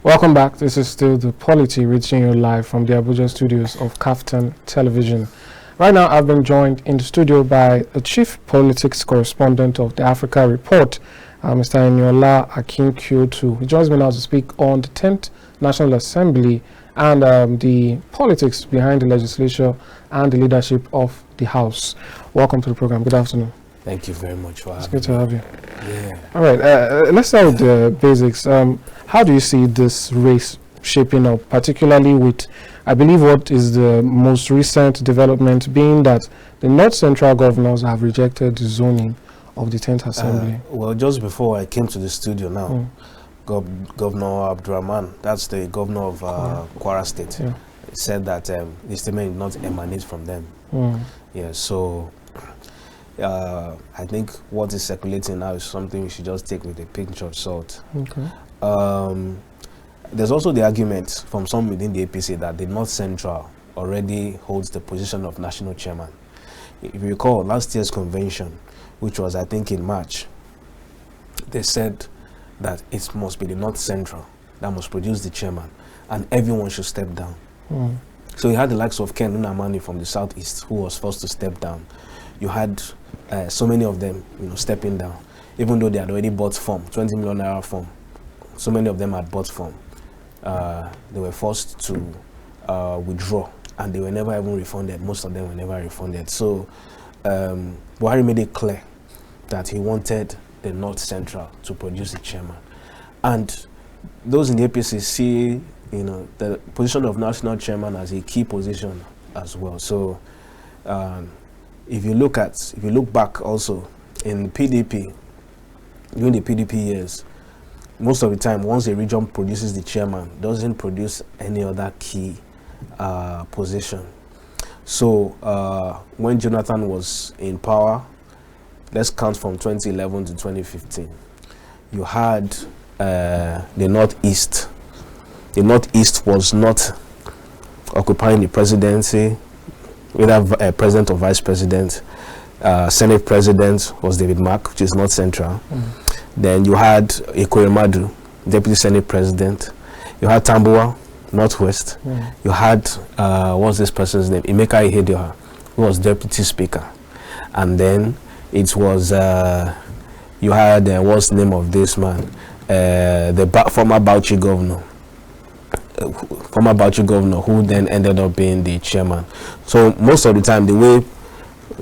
Welcome back. This is still the Polity reaching you live from the Abuja studios of KAFTAN Television. Right now, I've been joined in the studio by the Chief Politics Correspondent of the Africa Report, Mr. Eniola Akinkuotu. He joins me now to speak on the 10th National Assembly and the politics behind the legislature and the leadership of the House. Welcome to the program. Good afternoon. Thank you very much for having me. It's good to have you. Yeah. All right, let's start with the basics. How do you see this race shaping up, particularly with, I believe, what is the most recent development being that the North Central governors have rejected the zoning of the 10th Assembly? Well, just before I came to the studio now, Governor Abdurrahman, that's the governor of Kwara State, said that the statement did not emanate from them. Yeah, so I think what is circulating now is something we should just take with a pinch of salt. Okay. There's also the argument from some within the APC that the North Central already holds the position of national chairman. If you recall last year's convention, which was I think in March, they said that it must be the North Central that must produce the chairman and everyone should step down. So you had the likes of Ken Nnamani from the Southeast who was forced to step down. You had so many of them, stepping down, even though they had already bought form, 20 million naira form. So many of them had bought form. They were forced to withdraw, and they were never even refunded. Most of them were never refunded. So Buhari made it clear that he wanted the North Central to produce the chairman, and those in the APC see, the position of national chairman as a key position as well. So. If you look back also in PDP, during the PDP years, most of the time, once a region produces the chairman, doesn't produce any other key position. So when Jonathan was in power, let's count from 2011 to 2015, you had the Northeast. The Northeast was not occupying the presidency, whether president or vice president. Senate president was David Mark, which is North Central. Then you had Ekoyemadu, deputy Senate president. You had Tambuwa, Northwest. You had what's this person's name? Emeka Ihedioha, who was deputy speaker. And then it was you had what's the name of this man? The former Bauchi governor, who then ended up being the chairman. So most of the time, the way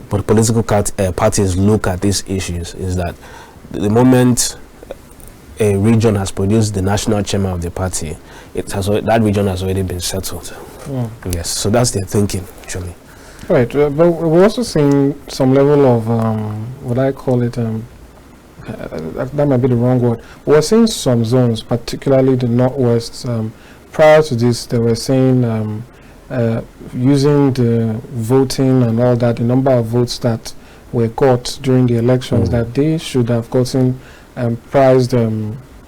political parties look at these issues is that the moment a region has produced the national chairman of the party, that region has already been settled. Yes, so that's their thinking, actually. Right, but we're also seeing some level of, what I call it, that might be the wrong word. We're seeing some zones, particularly the Northwest. Prior to this, they were saying using the voting and all that, the number of votes that were got during the elections, that they should have gotten prized,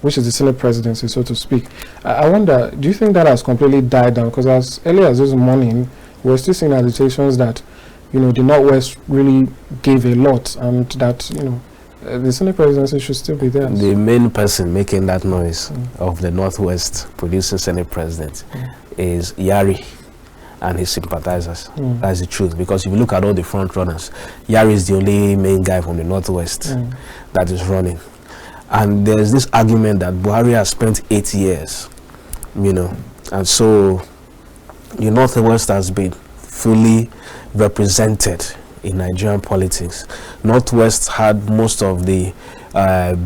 which is the Senate presidency, so to speak. I wonder, do you think that has completely died down? Because as early as this morning, we're still seeing agitations that, the Northwest really gave a lot, and that, the Senate presidency should still be there. The main person making that noise of the Northwest producing Senate president is Yari and his sympathizers. That's the truth. Because if you look at all the front runners, Yari is the only main guy from the Northwest that is running. And there's this argument that Buhari has spent 8 years, and so the Northwest has been fully represented in Nigerian politics. Northwest had most of the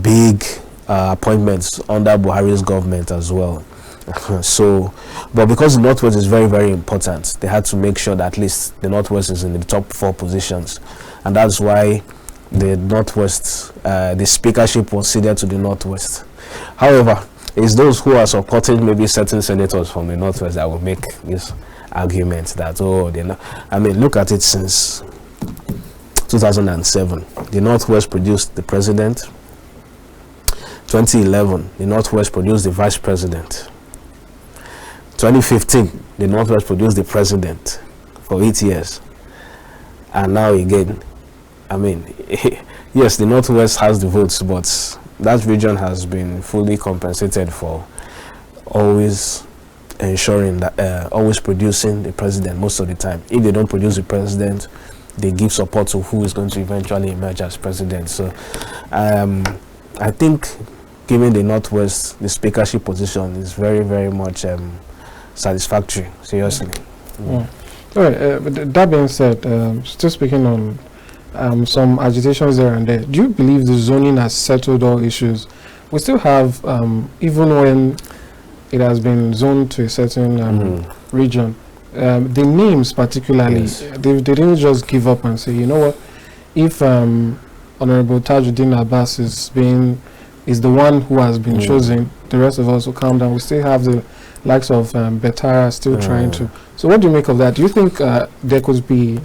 big appointments under Buhari's government as well. But because the Northwest is very, very important, they had to make sure that at least the Northwest is in the top 4 positions. And that's why the Northwest, the speakership was ceded to the Northwest. However, it's those who are supporting maybe certain senators from the Northwest that will make this argument that, they're not. I mean, look at it since 2007, the Northwest produced the president. 2011, the Northwest produced the vice president. 2015, the Northwest produced the president for 8 years. And now again, I mean, yes, the Northwest has the votes, but that region has been fully compensated for always ensuring that always producing the president most of the time. If they don't produce the president, they give support to who is going to eventually emerge as president. So I think given the Northwest, the speakership position is very, very much satisfactory, seriously. All right, but that being said, still speaking on some agitations there and there, do you believe the zoning has settled all issues? We still have, even when it has been zoned to a certain region, the names particularly, Yes. they didn't just give up and say, you know what, if Honorable Tajuddin Abbas is the one who has been chosen, the rest of us will calm down. We still have the likes of Betara still trying to. So what do you make of that? Do you think there could be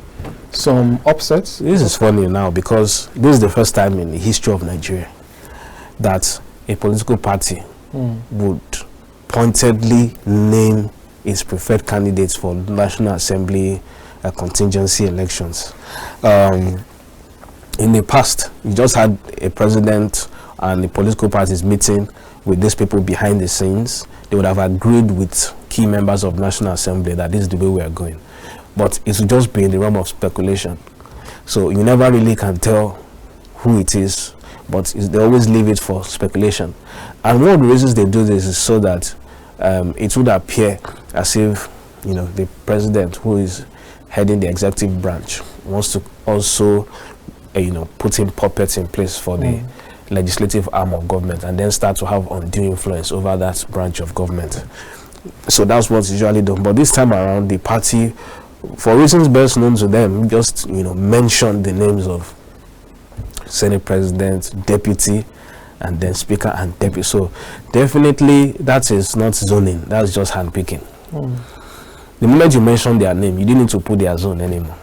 some upsets? This is funny now because this is the first time in the history of Nigeria that a political party would pointedly name its preferred candidates for National Assembly contingency elections. In the past, you just had a president and the political parties meeting with these people behind the scenes. They would have agreed with key members of National Assembly that this is the way we are going. But it would just be in the realm of speculation. So you never really can tell who it is, but they always leave it for speculation. And one of the reasons they do this is so that it would appear as if, you know, the president who is heading the executive branch wants to also, you know, put in puppets in place for the legislative arm of government and then start to have undue influence over that branch of government. So that's what's usually done. But this time around, the party, for reasons best known to them, just, you know, mentioned the names of Senate President, Deputy, and then Speaker and Deputy. So definitely that is not zoning, that's just handpicking. The moment you mention their name, you didn't need to put their zone anymore.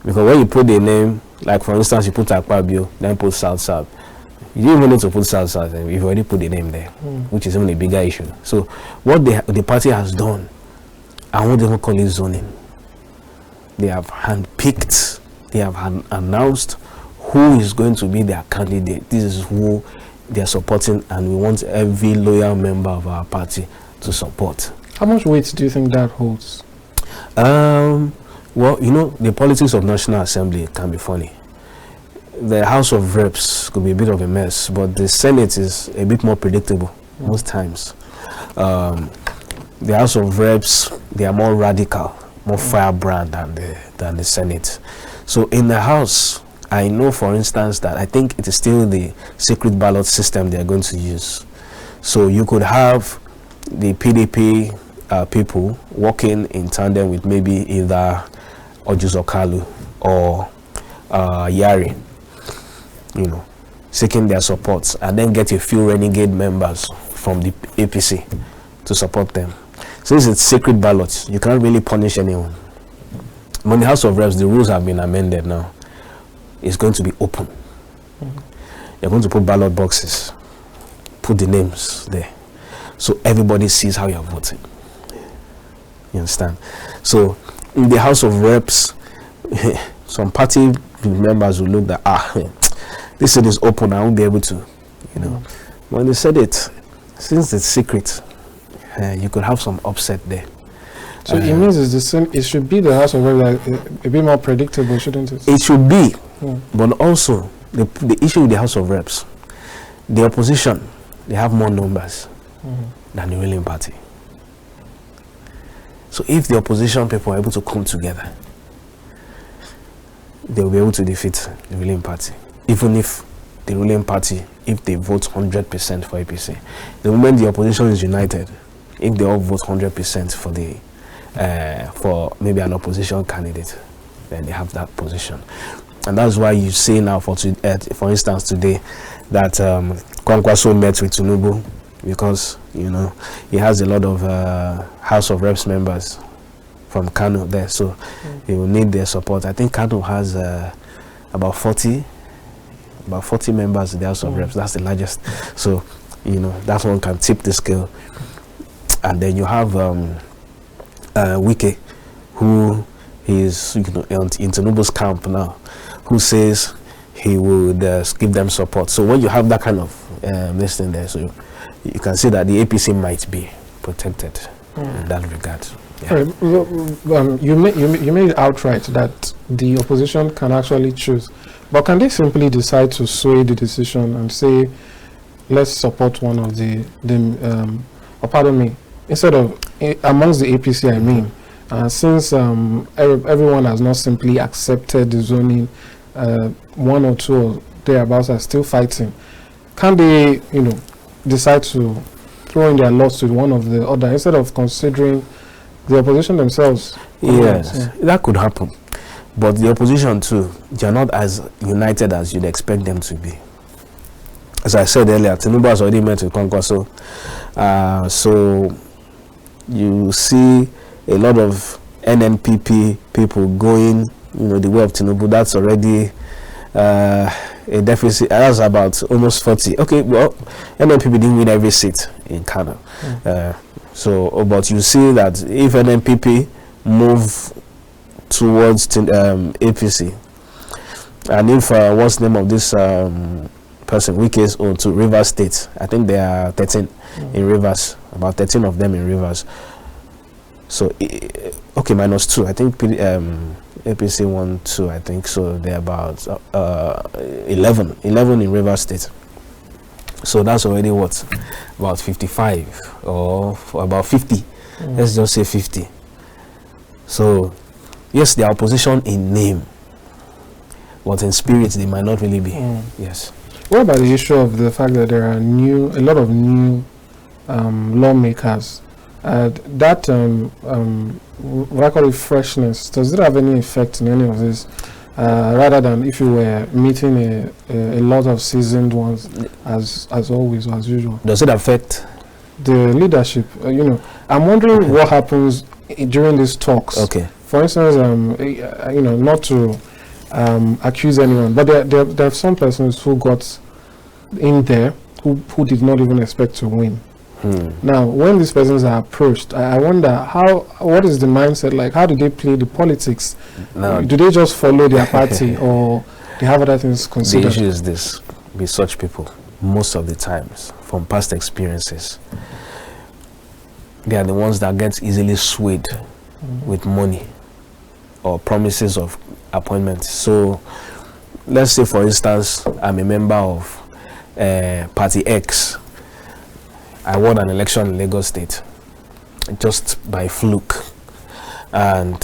Because when you put the name, like for instance, you put Akpabio, then put South South, you didn't even need to put South South, you've already put the name there, which is even a bigger issue. So what the party has done, I won't even call it zoning. They have handpicked, they have announced who is going to be their candidate. This is who they are supporting, and we want every loyal member of our party to support. How much weight do you think that holds? Well, you know, the politics of National Assembly can be funny. The House of Reps could be a bit of a mess, but the Senate is a bit more predictable most times. The House of Reps, they are more radical, more firebrand than the Senate. So in the House, I know, for instance, that I think it is still the secret ballot system they are going to use. So you could have the PDP people working in tandem with maybe either Ojuzokalu or Yari, you know, seeking their support, and then get a few renegade members from the APC to support them. Since it's secret ballots, you can't really punish anyone. But in the House of Reps, the rules have been amended now. It's going to be open. You're going to put ballot boxes, put the names there, so everybody sees how you're voting. You understand? So in the House of Reps, some party members will look that, this thing is open, I won't be able to, you know. When they said it, since it's secret, you could have some upset there. So it means it's the same. It should be the House of Reps a bit more predictable, shouldn't it? It should be, but also the issue with the House of Reps, the opposition, they have more numbers than the ruling party. So if the opposition people are able to come together, they will be able to defeat the ruling party. Even if the ruling party, if they vote 100% for APC, the moment the opposition is united, if they all vote 100% for the for maybe an opposition candidate, then they have that position. And that's why you see now, for instance today, that Kwankwaso met with Tinubu, because, you know, he has a lot of House of Reps members from Kano there, so he will need their support. I think Kano has about 40 members in the House of Reps. That's the largest. So, you know, that one can tip the scale. And then you have Wike, who is, you know, in Tinubu's camp now, who says he would give them support. So when you have that kind of listing there, so you can see that the APC might be protected in that regard. Yeah. Right. You made it outright that the opposition can actually choose, but can they simply decide to sway the decision and say, let's support one of or pardon me, instead of amongst the APC, I mean, since everyone has not simply accepted the zoning, one or two or thereabouts are still fighting, can they, decide to throw in their lots to one of the other instead of considering the opposition themselves? Yes, that could happen. But the opposition too, they are not as united as you'd expect them to be. As I said earlier, Tinubu has already met with Kwankwaso. So you see a lot of NNPP people going, the way of Tinubu. That's already a deficit. That's about almost 40. Okay, well, NNPP didn't win every seat in Kano. But you see that if NNPP move towards APC, and if what's the name of this person, Wike's own to Rivers State, I think there are 13 in Rivers, about 13 of them in Rivers. So okay, -2. I think APC won 2. I think so. They're about 11 in Rivers State. So that's already what, about 55 or about 50. Let's just say 50. So yes, they are opposition in name, but in spirit they might not really be. Yes. What about the issue of the fact that there are a lot of new lawmakers? That what I call it freshness, does it have any effect in any of this? Rather than if you were meeting a lot of seasoned ones as always or as usual? Does it affect the leadership? I'm wondering what happens during these talks. Okay. For instance, not to accuse anyone, but there are some persons who got in there who did not even expect to win. Now, when these persons are approached, I wonder what is the mindset like? How do they play the politics? Do they just follow their party, or they have other things considered? The issue is this: with such people, most of the times, from past experiences, they are the ones that get easily swayed with money or promises of appointments. So, let's say, for instance, I'm a member of Party X. I won an election in Lagos State just by fluke, and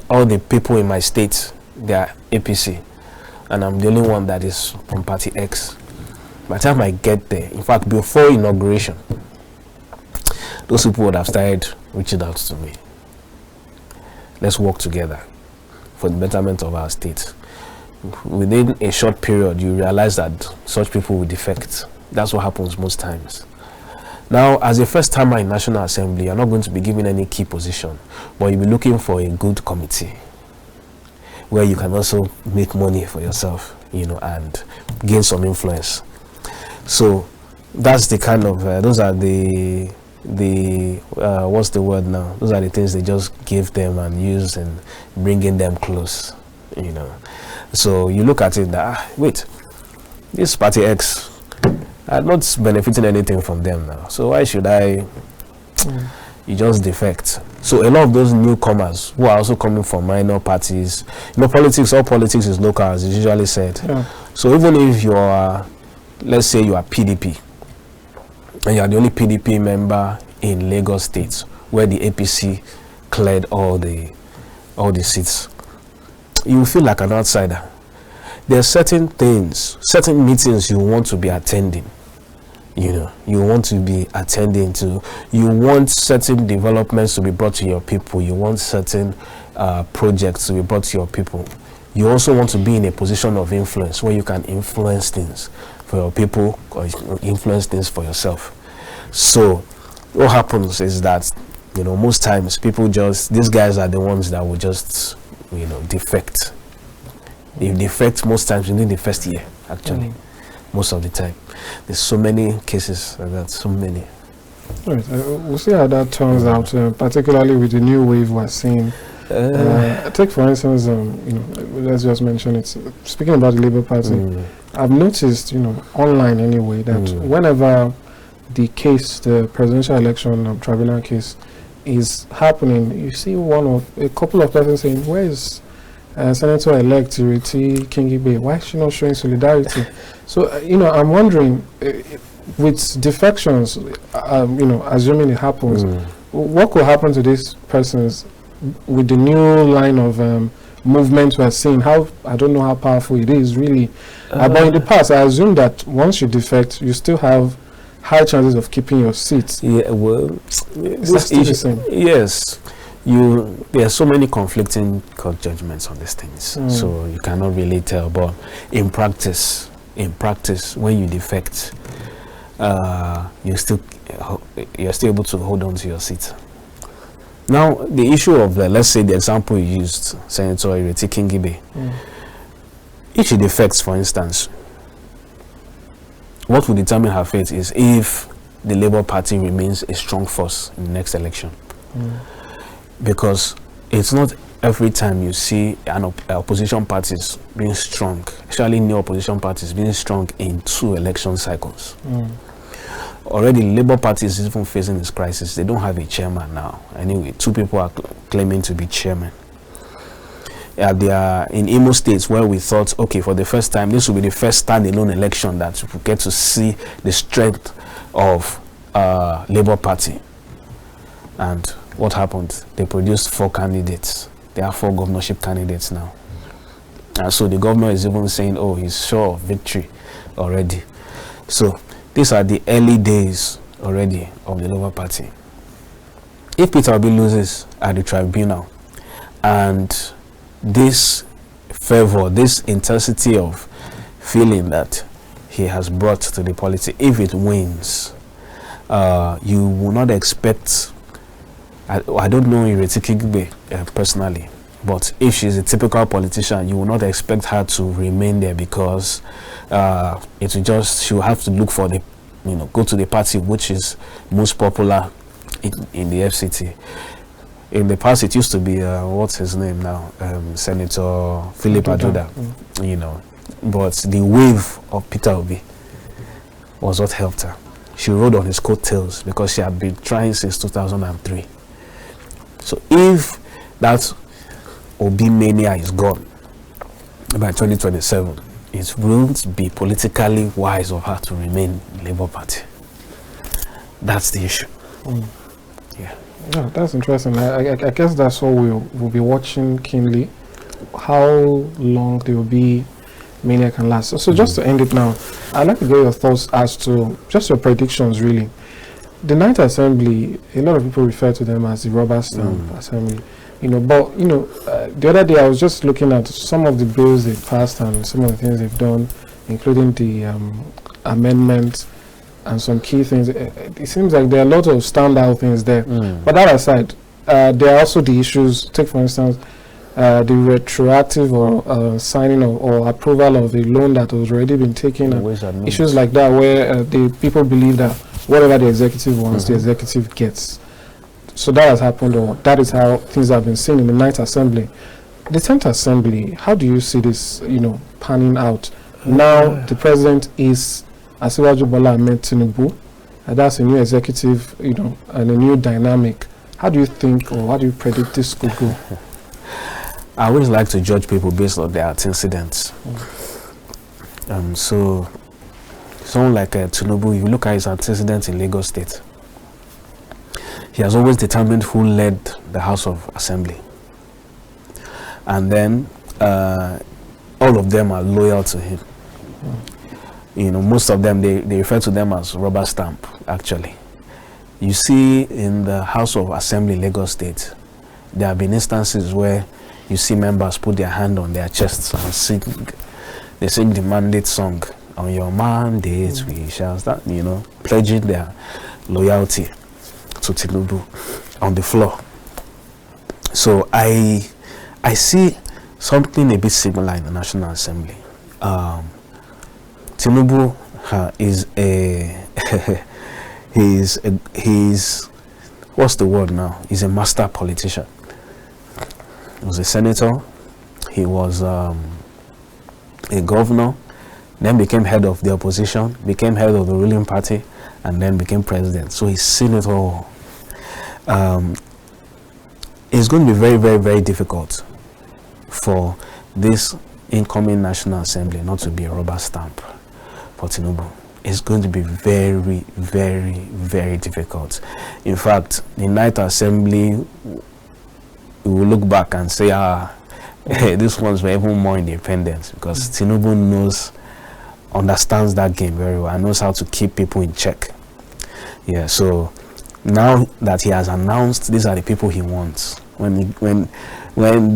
all the people in my state, they are APC, and I'm the only one that is from Party X. By the time I get there, in fact, before inauguration, those people would have started reaching out to me. Let's work together for the betterment of our state. Within a short period, you realize that such people will defect. That's what happens most times. Now, as a first timer in National Assembly, you're not going to be given any key position, but you'll be looking for a good committee where you can also make money for yourself, and gain some influence. So that's the kind of those are the what's the word now? Those are the things they just give them and use and bringing them close, So you look at it that wait, this Party X, I'm not benefiting anything from them now, so why should I? You just defect. So a lot of those newcomers who are also coming from minor parties, all politics is local, as is usually said. So even if you are, let's say you are PDP, and you are the only PDP member in Lagos State, where the APC cleared all the seats, you feel like an outsider. There are certain things, certain meetings you want to be attending. You want to be attending to. You want certain developments to be brought to your people. You want certain projects to be brought to your people. You also want to be in a position of influence where you can influence things for your people or influence things for yourself. So what happens is that, most times these guys are the ones that will just, defect. They defect most times within the first year, actually. Most of the time. There's so many cases like that, so many. Right. We'll see how that turns out, particularly with the new wave we're seeing. Take, for instance, let's just mention it. Speaking about the Labour Party, I've noticed, online anyway, that whenever the presidential election tribunal case is happening, you see a couple of persons saying, where is Senator-elect Ireti Kingibe? Why is she not showing solidarity? So, I'm wondering, with defections, assuming it happens, what could happen to these persons with the new line of movement we're seeing? I don't know how powerful it is, really. But in the past, I assume that once you defect, you still have high chances of keeping your seats. Yeah, well, this is the same. Yes. There are so many conflicting court judgments on these things, so you cannot really tell. But in practice, when you defect, you're still able to hold on to your seat. Now, the issue of let's say the example you used, Senator Ireti Kingibe, if she defects, for instance, what will determine her fate is if the Labour Party remains a strong force in the next election. Because it's not every time you see opposition parties being strong, especially new opposition parties being strong in 2 election cycles. Already, the Labour Party is even facing this crisis. They don't have a chairman now. Anyway, 2 people are claiming to be chairman. They are in Imo State, where we thought, okay, for the first time, this will be the first standalone election that we get to see the strength of Labour Party. And what happened? They produced 4 candidates. There are 4 governorship candidates now. And so the governor is even saying, oh, he's sure of victory already. So these are the early days already of the Labour Party. If Peter Obi loses at the tribunal, and this fervor, this intensity of feeling that he has brought to the polity, if it wins, you will not expect, I don't know Ireti Kingibe personally, but if she's a typical politician, you will not expect her to remain there, because she will have to look for go to the party which is most popular in the FCT. In the past, it used to be what's his name now, Senator Philip Ajoda, but the wave of Peter Obi was what helped her. She rode on his coattails because she had been trying since 2003. So if that Obi mania is gone by 2027, it won't be politically wise of her to remain in the Labour Party. That's the issue. Yeah. Yeah, that's interesting. I guess that's what we'll be watching keenly, how long the Obi mania can last. So just to end it now, I'd like to get your thoughts as to just your predictions, really. The Ninth Assembly, a lot of people refer to them as the rubber stamp assembly. The other day I was just looking at some of the bills they've passed and some of the things they've done, including the amendments and some key things. It seems like there are a lot of standout things there. But that aside, there are also the issues. Take, for instance, the retroactive or signing or approval of a loan that has already been taken. And issues like that, where the people believe that whatever the executive wants, the executive gets. So that has happened, or that is how things have been seen in the Ninth Assembly. The 10th Assembly, how do you see this, panning out? Now the president is Asiwaju Bola Ahmed Tinubu. That's a new executive, and a new dynamic. How do you think, or how do you predict this could go? I always like to judge people based on their antecedents. So someone like Tinubu, if you look at his antecedents in Lagos State, he has always determined who led the House of Assembly. And then all of them are loyal to him. Most of them, they refer to them as rubber stamp, actually. You see in the House of Assembly, Lagos State, there have been instances where you see members put their hand on their chests and sing the mandate song. On your mandate, we shall start, pledging their loyalty to Tinubu on the floor. So I see something a bit similar in the National Assembly. Tinubu is he's what's the word now? He's a master politician. He was a senator. He was a governor. then became head of the opposition, became head of the ruling party, and then became president. So he's seen it all. It's going to be very, very, very difficult for this incoming National Assembly not to be a rubber stamp for Tinubu. It's going to be very, very, very difficult. In fact, the Night Assembly, we will look back and say, these ones were even more independent, because Tinubu understands that game very well and knows how to keep people in check. Yeah, so now that he has announced these are the people he wants, when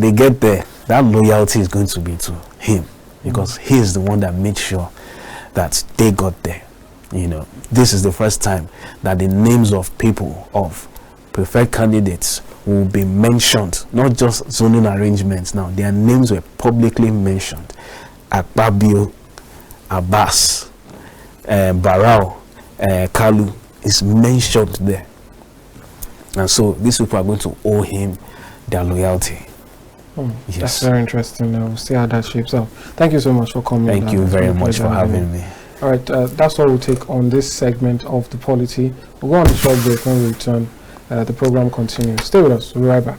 they get there, that loyalty is going to be to him, because he is the one that made sure that they got there. You know, this is the first time that the names of people, of preferred candidates, will be mentioned, not just zoning arrangements. Now their names were publicly mentioned. Akpabio, Abbas, Barao, Kalu is mentioned there, and so these people are going to owe him their loyalty. Yes. That's very interesting. We'll see how that shapes out. Thank you so much for coming. Thank you very much for having me. All right, that's all we'll take on this segment of The Polity. We'll go on a short break. When we return, the program continues. Stay with us. We'll be right back.